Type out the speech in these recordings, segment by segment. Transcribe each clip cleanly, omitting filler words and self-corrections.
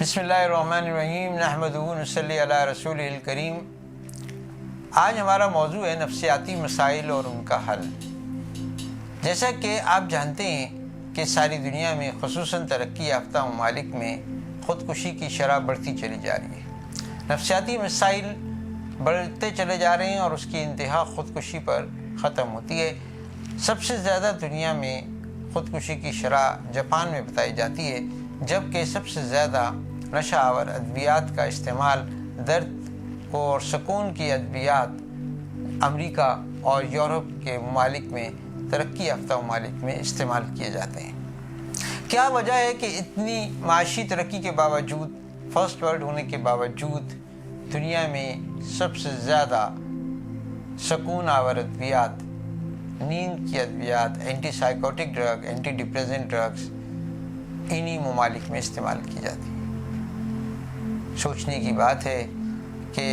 بسم اللہ الرحمن الرحیم نحمدہ ونصلی علی رسول الکریم۔ آج ہمارا موضوع ہے نفسیاتی مسائل اور ان کا حل۔ جیسا کہ آپ جانتے ہیں کہ ساری دنیا میں خصوصاً ترقی یافتہ ممالک میں خودکشی کی شرح بڑھتی چلی جا رہی ہے۔ نفسیاتی مسائل بڑھتے چلے جا رہے ہیں اور اس کی انتہا خودکشی پر ختم ہوتی ہے۔ سب سے زیادہ دنیا میں خودکشی کی شرح جاپان میں بتائی جاتی ہے، جبکہ سب سے زیادہ نشہ آور ادویات کا استعمال درد اور سکون کی ادویات امریکہ اور یورپ کے ممالک میں، ترقی یافتہ ممالک میں استعمال کیے جاتے ہیں۔ کیا وجہ ہے کہ اتنی معاشی ترقی کے باوجود، فرسٹ ورلڈ ہونے کے باوجود، دنیا میں سب سے زیادہ سکون آور ادویات، نیند کی ادویات، antipsychotic drug, antidepressant drugs انہی ممالک میں استعمال کی جاتی ہیں؟ سوچنے کی بات ہے کہ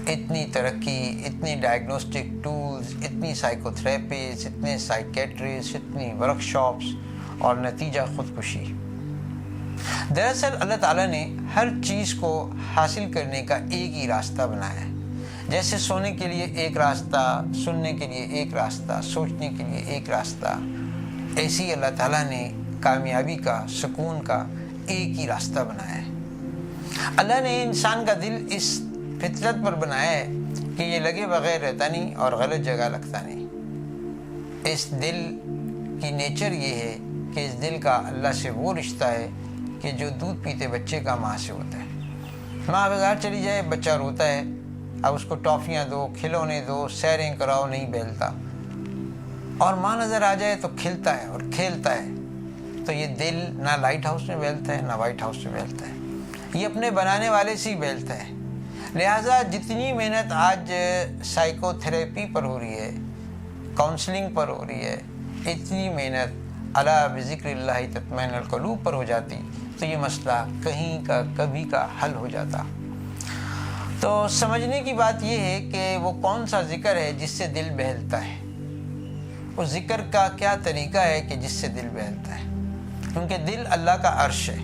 اتنی ترقی، اتنی ڈائگنوسٹک ٹولز، اتنی سائیکو تھراپیز، اتنے سائیکیٹرسٹ، اتنی ورک شاپس اور نتیجہ خودکشی۔ دراصل اللہ تعالیٰ نے ہر چیز کو حاصل کرنے کا ایک ہی راستہ بنایا ہے۔ جیسے سونے کے لیے ایک راستہ، سننے کے لیے ایک راستہ، سوچنے کے لیے ایک راستہ، ایسے ہی اللہ تعالیٰ نے کامیابی کا، سکون کا ایک ہی راستہ بنایا ہے۔ اللہ نے انسان کا دل اس فطرت پر بنایا ہے کہ یہ لگے بغیر رہتا نہیں اور غلط جگہ لگتا نہیں۔ اس دل کی نیچر یہ ہے کہ اس دل کا اللہ سے وہ رشتہ ہے کہ جو دودھ پیتے بچے کا ماں سے ہوتا ہے۔ ماں بازار چلی جائے، بچہ روتا ہے، اب اس کو ٹافیاں دو، کھلونے دو، سیریں کراؤ، نہیں بیلتا، اور ماں نظر آ جائے تو کھلتا ہے اور کھیلتا ہے۔ تو یہ دل نہ لائٹ ہاؤس میں بیلتا ہے، نہ وائٹ ہاؤس میں بیلتا ہے، یہ اپنے بنانے والے سے ہی بیلتا ہے۔ لہٰذا جتنی محنت آج سائیکو تھراپی پر ہو رہی ہے، کاؤنسلنگ پر ہو رہی ہے، اتنی محنت الا بذکر اللہ تطمئن القلوب پر ہو جاتی تو یہ مسئلہ کہیں کا کبھی کا حل ہو جاتا۔ تو سمجھنے کی بات یہ ہے کہ وہ کون سا ذکر ہے جس سے دل بہلتا ہے، اس ذکر کا کیا طریقہ ہے کہ جس سے دل بہلتا ہے، کیونکہ دل اللہ کا عرش ہے۔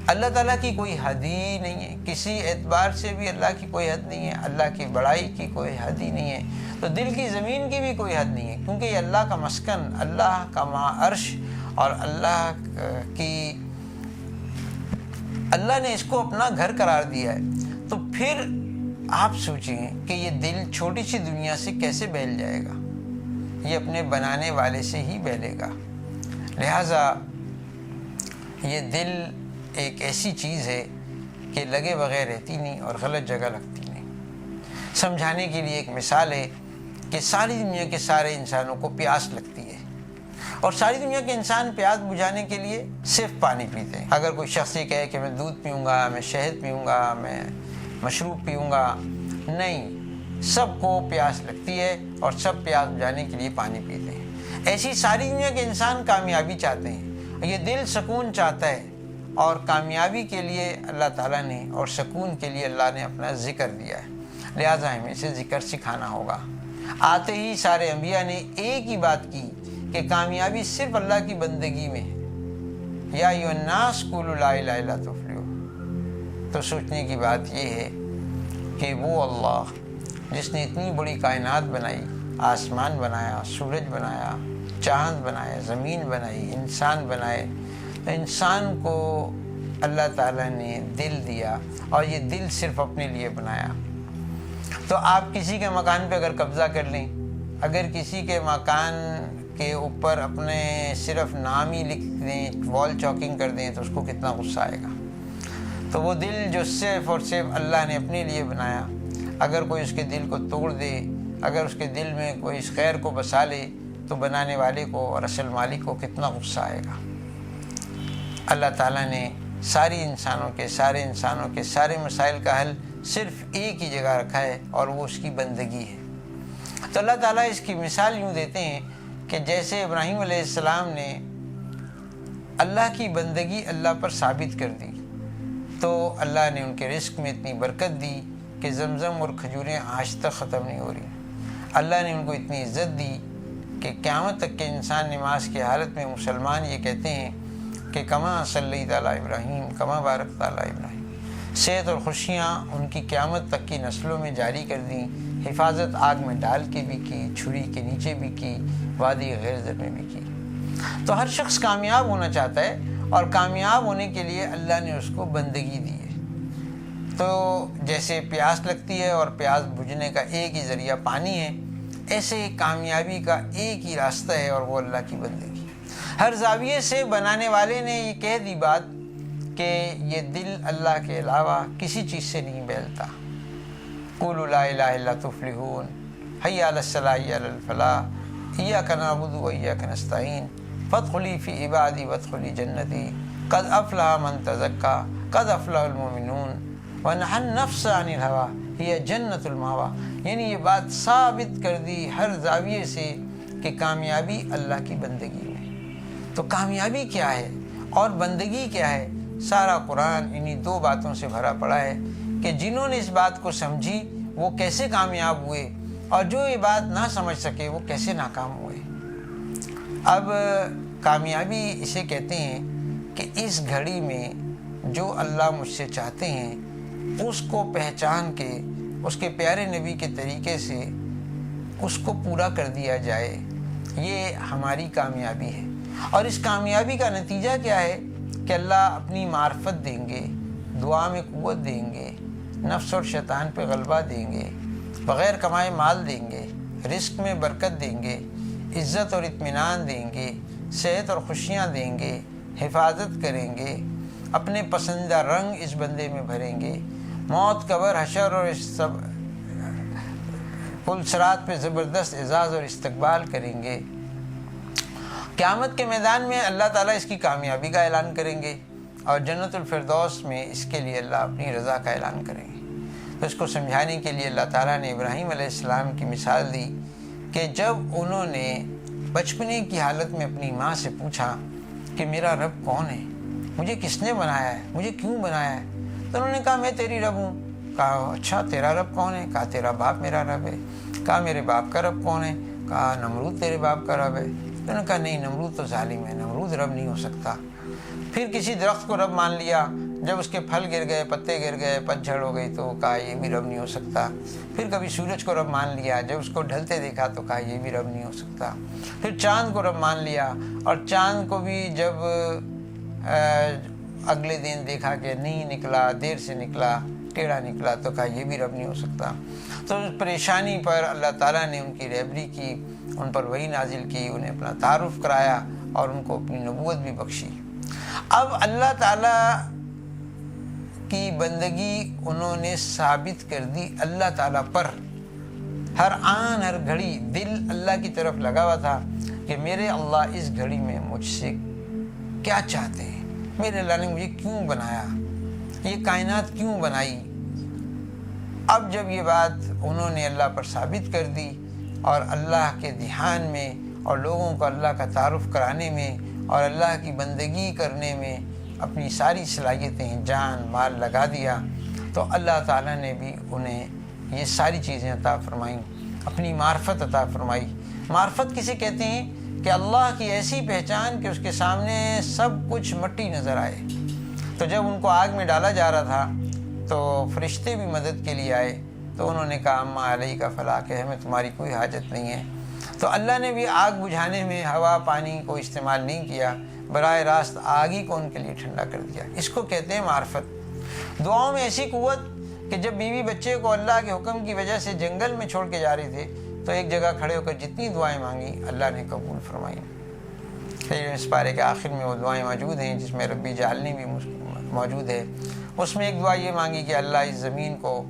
اللہ تعالیٰ کی کوئی حد ہی نہیں ہے، کسی اعتبار سے بھی اللہ کی کوئی حد نہیں ہے، اللہ کی بڑائی کی کوئی حد ہی نہیں ہے، تو دل کی زمین کی بھی کوئی حد نہیں ہے، کیونکہ یہ اللہ کا مسکن، اللہ کا عرش، اور اللہ نے اس کو اپنا گھر قرار دیا ہے۔ تو پھر آپ سوچیں کہ یہ دل چھوٹی سی دنیا سے کیسے بہل جائے گا؟ یہ اپنے بنانے والے سے ہی بہلے گا۔ لہٰذا یہ دل ایک ایسی چیز ہے کہ لگے بغیر رہتی نہیں اور غلط جگہ لگتی نہیں۔ سمجھانے کے لیے ایک مثال ہے کہ ساری دنیا کے سارے انسانوں کو پیاس لگتی ہے، اور ساری دنیا کے انسان پیاس بجھانے کے لیے صرف پانی پیتے ہیں۔ اگر کوئی شخص یہ کہے کہ میں دودھ پیوں گا، میں شہد پیوں گا، میں مشروب پیوں گا، نہیں، سب کو پیاس لگتی ہے اور سب پیاس بجھانے کے لیے پانی پیتے ہیں۔ ایسی ساری دنیا کے انسان کامیابی چاہتے ہیں، یہ دل سکون چاہتا ہے، اور کامیابی کے لیے اللہ تعالیٰ نے اور سکون کے لیے اللہ نے اپنا ذکر دیا ہے۔ لہٰذا ہمیں اسے ذکر سکھانا ہوگا۔ آتے ہی سارے انبیاء نے ایک ہی بات کی کہ کامیابی صرف اللہ کی بندگی میں ہے۔ یا ایھا الناس قولوا لا الہ الا اللہ تفلحوا۔ تو سوچنے کی بات یہ ہے کہ وہ اللہ جس نے اتنی بڑی کائنات بنائی، آسمان بنایا، سورج بنایا، چاند بنایا، زمین بنائی، انسان بنائے، تو انسان کو اللہ تعالیٰ نے دل دیا، اور یہ دل صرف اپنے لیے بنایا۔ تو آپ کسی کے مکان پہ اگر قبضہ کر لیں، اگر کسی کے مکان کے اوپر اپنے صرف نام ہی لکھ دیں، وال چاکنگ کر دیں، تو اس کو کتنا غصہ آئے گا۔ تو وہ دل جو صرف اور صرف اللہ نے اپنے لیے بنایا، اگر کوئی اس کے دل کو توڑ دے، اگر اس کے دل میں کوئی اس خیر کو بسا لے، تو بنانے والے کو اور اصل مالک کو کتنا غصہ آئے گا۔ اللہ تعالیٰ نے سارے انسانوں کے سارے مسائل کا حل صرف ایک ہی جگہ رکھا ہے، اور وہ اس کی بندگی ہے۔ تو اللہ تعالیٰ اس کی مثال یوں دیتے ہیں کہ جیسے ابراہیم علیہ السلام نے اللہ کی بندگی اللہ پر ثابت کر دی، تو اللہ نے ان کے رزق میں اتنی برکت دی کہ زمزم اور کھجوریں آج تک ختم نہیں ہو رہی۔ اللہ نے ان کو اتنی عزت دی کہ قیامت تک کے انسان نماز کی حالت میں مسلمان یہ کہتے ہیں کہ کما صلی علی ابراہیم کما بارکت علی ابراہیم، صحت اور خوشیاں ان کی قیامت تک کی نسلوں میں جاری کر دیں، حفاظت آگ میں ڈال کے بھی کی، چھری کے نیچے بھی کی، وادی غیر زر میں بھی کی۔ تو ہر شخص کامیاب ہونا چاہتا ہے، اور کامیاب ہونے کے لیے اللہ نے اس کو بندگی دی ہے۔ تو جیسے پیاس لگتی ہے اور پیاس بجھنے کا ایک ہی ذریعہ پانی ہے، ایسے کامیابی کا ایک ہی راستہ ہے، اور وہ اللہ کی بندگی۔ ہر زاویے سے بنانے والے نے یہ کہہ دی بات کہ یہ دل اللہ کے علاوہ کسی چیز سے نہیں بہلتا۔ قولوا لا الہ الا تفلحون، حی علی الصلاح حی علی الفلاح، ایاک نعبد و ایاک نستعین، فادخلی فی عبادی وادخلی جنتی، قد افلح من تزکا، قد افلح المؤمنون، ونہى النفس عن الہوی ہی جنت المأوی۔ یعنی یہ بات ثابت کر دی ہر زاویے سے کہ کامیابی اللہ کی بندگی میں۔ تو کامیابی کیا ہے اور بندگی کیا ہے؟ سارا قرآن انہی دو باتوں سے بھرا پڑا ہے کہ جنہوں نے اس بات کو سمجھی وہ کیسے کامیاب ہوئے، اور جو یہ بات نہ سمجھ سکے وہ کیسے ناکام ہوئے۔ اب کامیابی اسے کہتے ہیں کہ اس گھڑی میں جو اللہ مجھ سے چاہتے ہیں اس کو پہچان کے اس کے پیارے نبی کے طریقے سے اس کو پورا کر دیا جائے، یہ ہماری کامیابی ہے۔ اور اس کامیابی کا نتیجہ کیا ہے کہ اللہ اپنی معرفت دیں گے، دعا میں قوت دیں گے، نفس اور شیطان پہ غلبہ دیں گے، بغیر کمائے مال دیں گے، رزق میں برکت دیں گے، عزت اور اطمینان دیں گے، صحت اور خوشیاں دیں گے، حفاظت کریں گے، اپنے پسندیدہ رنگ اس بندے میں بھریں گے، موت، قبر، حشر اور پل صراط پہ زبردست اعزاز اور استقبال کریں گے۔ قیامت کے میدان میں اللہ تعالیٰ اس کی کامیابی کا اعلان کریں گے، اور جنت الفردوس میں اس کے لیے اللہ اپنی رضا کا اعلان کریں گے۔ تو اس کو سمجھانے کے لیے اللہ تعالیٰ نے ابراہیم علیہ السلام کی مثال دی کہ جب انہوں نے بچپنے کی حالت میں اپنی ماں سے پوچھا کہ میرا رب کون ہے، مجھے کس نے بنایا ہے، مجھے کیوں بنایا ہے، تو انہوں نے کہا میں تیری رب ہوں۔ کہا اچھا تیرا رب کون ہے؟ کہا تیرا باپ میرا رب ہے۔ کہا میرے باپ کا رب کون ہے؟ کہا نمرود تیرے باپ کا رب ہے۔ تو انہوں نے کہا نہیں، نمرود تو ظالم ہے، نمرود رب نہیں ہو سکتا۔ پھر کسی درخت کو رب مان لیا، جب اس کے پھل گر گئے، پتے گر گئے، پتجھڑ ہو گئی تو کہا یہ بھی رب نہیں ہو سکتا۔ پھر کبھی سورج کو رب مان لیا، جب اس کو ڈھلتے دیکھا تو کہا یہ بھی رب نہیں ہو سکتا۔ پھر چاند کو رب مان لیا، اور چاند کو بھی جب اگلے دن دیکھا کہ نہیں نکلا، دیر سے نکلا، ٹیڑھا نکلا، تو کہا یہ بھی رب نہیں ہو سکتا۔ تو اس پریشانی پر اللہ تعالیٰ نے ان کی رہبری کی، ان پر وحی نازل کی، انہیں اپنا تعارف کرایا اور ان کو اپنی نبوت بھی بخشی۔ اب اللہ تعالیٰ کی بندگی انہوں نے ثابت کر دی اللہ تعالیٰ پر۔ ہر آن ہر گھڑی دل اللہ کی طرف لگا ہوا تھا کہ میرے اللہ اس گھڑی میں مجھ سے کیا چاہتے ہیں، میرے اللہ نے مجھے کیوں بنایا، یہ کائنات کیوں بنائی۔ اب جب یہ بات انہوں نے اللہ پر ثابت کر دی، اور اللہ کے دھیان میں اور لوگوں کو اللہ کا تعارف کرانے میں اور اللہ کی بندگی کرنے میں اپنی ساری صلاحیتیں، جان مال لگا دیا، تو اللہ تعالیٰ نے بھی انہیں یہ ساری چیزیں عطا فرمائیں، اپنی معرفت عطا فرمائی۔ معرفت کسے کہتے ہیں؟ کہ اللہ کی ایسی پہچان کہ اس کے سامنے سب کچھ مٹی نظر آئے۔ تو جب ان کو آگ میں ڈالا جا رہا تھا تو فرشتے بھی مدد کے لیے آئے، تو انہوں نے کہا اما علیہ کا فلاح، کہ ہمیں تمہاری کوئی حاجت نہیں ہے۔ تو اللہ نے بھی آگ بجھانے میں ہوا پانی کو استعمال نہیں کیا، براہ راست آگ ہی کو ان کے لیے ٹھنڈا کر دیا۔ اس کو کہتے ہیں معرفت۔ دعاؤں میں ایسی قوت کہ جب بیوی بچے کو اللہ کے حکم کی وجہ سے جنگل میں چھوڑ کے جا رہے تھے تو ایک جگہ کھڑے ہو کر جتنی دعائیں مانگی اللہ نے قبول فرمائی۔ اس پارے کے آخر میں وہ دعائیں موجود ہیں جس میں ربی جعلنی بھی موجود ہے۔ اس میں ایک دعا یہ مانگی کہ اللہ اس زمین کو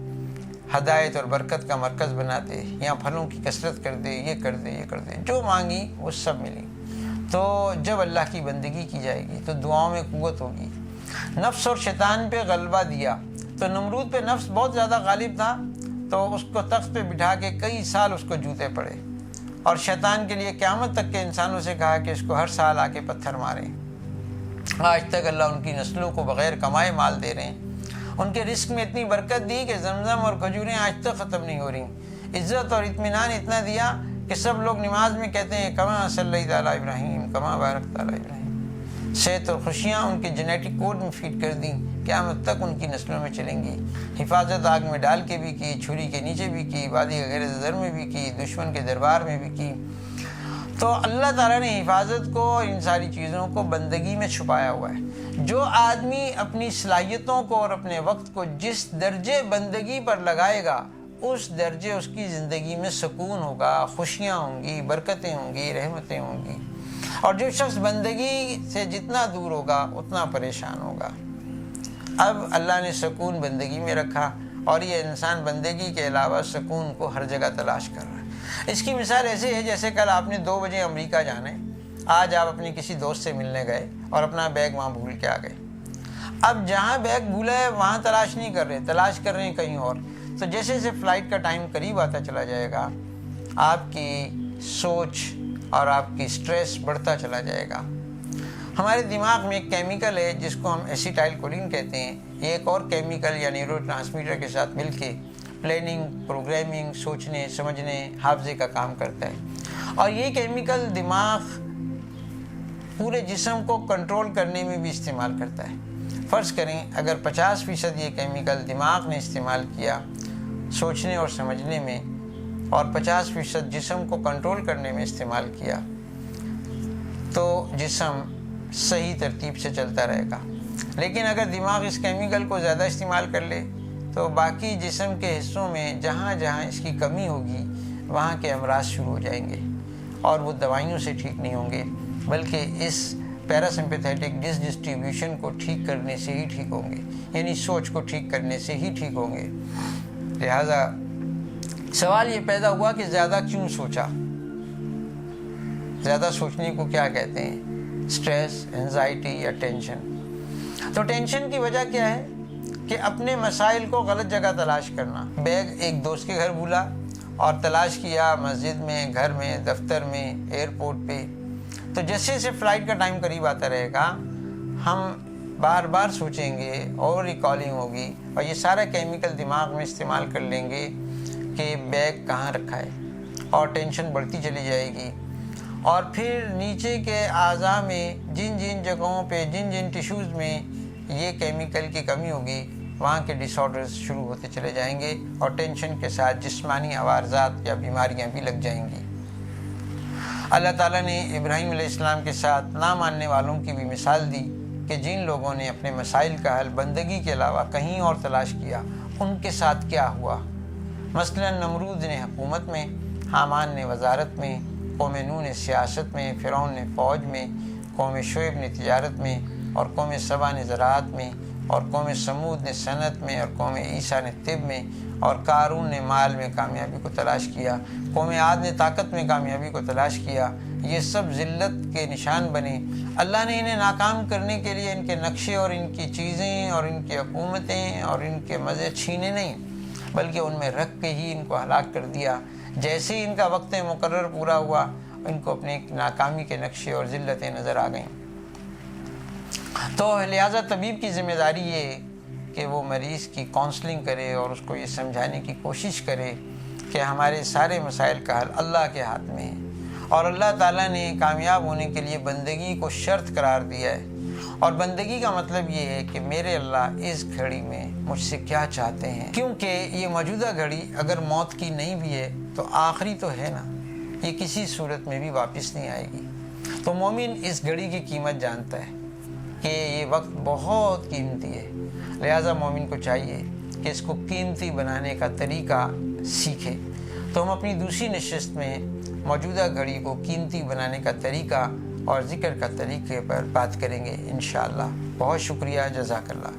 ہدایت اور برکت کا مرکز بنا دے، یہاں پھلوں کی کثرت کر دے، یہ کر دے، یہ کر دے۔ جو مانگی وہ سب ملی۔ تو جب اللہ کی بندگی کی جائے گی تو دعاؤں میں قوت ہوگی۔ نفس اور شیطان پہ غلبہ دیا، تو نمرود پہ نفس بہت زیادہ غالب تھا، تو اس کو تخت پہ بٹھا کے کئی سال اس کو جوتے پڑے، اور شیطان کے لیے قیامت تک کے انسانوں سے کہا کہ اس کو ہر سال آ کے پتھر ماریں۔ آج تک اللہ ان کی نسلوں کو بغیر کمائے مال دے رہے ہیں۔ ان کے رزق میں اتنی برکت دی کہ زمزم اور کھجوریں آج تک ختم نہیں ہو رہی۔ عزت اور اطمینان اتنا دیا کہ سب لوگ نماز میں کہتے ہیں کما صلی علی ابراہیم کما بارکت علی ابراہیم۔ صحت اور خوشیاں ان کے جینیٹک کوڈ میں فیڈ کر دیں، قیامت تک ان کی نسلوں میں چلیں گی۔ حفاظت آگ میں ڈال کے بھی کی، چھری کے نیچے بھی کی، وادی غیر زر میں بھی کی، دشمن کے دربار میں بھی کی۔ تو اللہ تعالیٰ نے حفاظت کو، ان ساری چیزوں کو بندگی میں چھپایا ہوا ہے۔ جو آدمی اپنی صلاحیتوں کو اور اپنے وقت کو جس درجے بندگی پر لگائے گا، اس درجے اس کی زندگی میں سکون ہوگا، خوشیاں ہوں گی، برکتیں ہوں گی، رحمتیں ہوں گی۔ اور جو شخص بندگی سے جتنا دور ہوگا اتنا پریشان ہوگا۔ اب اللہ نے سکون بندگی میں رکھا، اور یہ انسان بندگی کے علاوہ سکون کو ہر جگہ تلاش کر رہا ہے۔ اس کی مثال ایسے ہے جیسے کل آپ نے 2 بجے امریکہ جانا ہے، آج آپ اپنے کسی دوست سے ملنے گئے اور اپنا بیگ وہاں بھول کے آ گئے۔ اب جہاں بیگ بھولا ہے وہاں تلاش نہیں کر رہے، تلاش کر رہے ہیں کہیں اور۔ تو جیسے جیسے فلائٹ کا ٹائم قریب آتا چلا جائے گا، آپ کی سوچ اور آپ کی سٹریس بڑھتا چلا جائے گا۔ ہمارے دماغ میں ایک کیمیکل ہے جس کو ہم ایسیٹائل کولین کہتے ہیں، یہ ایک اور کیمیکل یا نیورو ٹرانسمیٹر کے ساتھ مل کے پلاننگ، پروگرامنگ، سوچنے سمجھنے، حافظے کا کام کرتا ہے۔ اور یہ کیمیکل دماغ پورے جسم کو کنٹرول کرنے میں بھی استعمال کرتا ہے۔ فرض کریں اگر 50% یہ کیمیکل دماغ نے استعمال کیا سوچنے اور سمجھنے میں، اور 50% جسم کو کنٹرول کرنے میں استعمال کیا، تو جسم صحیح ترتیب سے چلتا رہے گا۔ لیکن اگر دماغ اس کیمیکل کو زیادہ استعمال کر لے تو باقی جسم کے حصوں میں جہاں جہاں اس کی کمی ہوگی وہاں کے امراض شروع ہو جائیں گے، اور وہ دوائیوں سے ٹھیک نہیں ہوں گے، بلکہ اس پیراسمپیتھیٹک ڈس ڈسٹریبیوشن کو ٹھیک کرنے سے ہی ٹھیک ہوں گے، یعنی سوچ کو ٹھیک کرنے سے ہی ٹھیک ہوں گے۔ لہٰذا سوال یہ پیدا ہوا کہ زیادہ کیوں سوچا؟ زیادہ سوچنے کو کیا کہتے ہیں؟ سٹریس، انزائٹی یا ٹینشن۔ تو ٹینشن کی وجہ کیا ہے کہ اپنے مسائل کو غلط جگہ تلاش کرنا۔ بیگ ایک دوست کے گھر بھولا اور تلاش کیا مسجد میں، گھر میں، دفتر میں، ایئرپورٹ پہ۔ تو جیسے جیسے فلائٹ کا ٹائم قریب آتا رہے گا ہم بار بار سوچیں گے، اور ریکالنگ ہوگی، اور یہ سارا کیمیکل دماغ میں استعمال کر لیں گے کہ بیگ کہاں رکھا ہے، اور ٹینشن بڑھتی چلی جائے گی۔ اور پھر نیچے کے اعضاء میں جن جن جگہوں پہ، جن جن ٹیشوز میں یہ کیمیکل کی کمی ہوگی وہاں کے ڈس آرڈرز شروع ہوتے چلے جائیں گے، اور ٹینشن کے ساتھ جسمانی عوارضات یا بیماریاں بھی لگ جائیں گی۔ اللہ تعالیٰ نے ابراہیم علیہ السلام کے ساتھ نہ ماننے والوں کی بھی مثال دی کہ جن لوگوں نے اپنے مسائل کا حل بندگی کے علاوہ کہیں اور تلاش کیا ان کے ساتھ کیا ہوا۔ مثلا نمرود نے حکومت میں، حامان نے وزارت میں، قوم نوح نے سیاست میں، فرعون نے فوج میں، قوم شعیب نے تجارت میں، اور قوم سبا نے زراعت میں، اور قوم سمود نے صنعت میں، اور قوم عیسیٰ نے طب میں، اور قارون نے مال میں کامیابی کو تلاش کیا، قوم عاد نے طاقت میں کامیابی کو تلاش کیا۔ یہ سب ذلت کے نشان بنے۔ اللہ نے انہیں ناکام کرنے کے لیے ان کے نقشے اور ان کی چیزیں اور ان کی حکومتیں اور ان کے مزے چھینے نہیں، بلکہ ان میں رکھ کے ہی ان کو ہلاک کر دیا۔ جیسے ہی ان کا وقت مقرر پورا ہوا ان کو اپنے ناکامی کے نقشے اور ذلتیں نظر آ گئیں۔ تو لہٰذا طبیب کی ذمہ داری یہ ہے کہ وہ مریض کی کاؤنسلنگ کرے اور اس کو یہ سمجھانے کی کوشش کرے کہ ہمارے سارے مسائل کا حل اللہ کے ہاتھ میں ہے، اور اللہ تعالیٰ نے کامیاب ہونے کے لیے بندگی کو شرط قرار دیا ہے۔ اور بندگی کا مطلب یہ ہے کہ میرے اللہ اس گھڑی میں مجھ سے کیا چاہتے ہیں، کیونکہ یہ موجودہ گھڑی اگر موت کی نہیں بھی ہے تو آخری تو ہے نا، یہ کسی صورت میں بھی واپس نہیں آئے گی۔ تو مومن اس گھڑی کی قیمت جانتا ہے کہ یہ وقت بہت قیمتی ہے، لہٰذا مومن کو چاہیے کہ اس کو قیمتی بنانے کا طریقہ سیکھے۔ تو ہم اپنی دوسری نشست میں موجودہ گھڑی کو قیمتی بنانے کا طریقہ اور ذکر کا طریقے پر بات کریں گے انشاءاللہ۔ بہت شکریہ، جزاک اللہ۔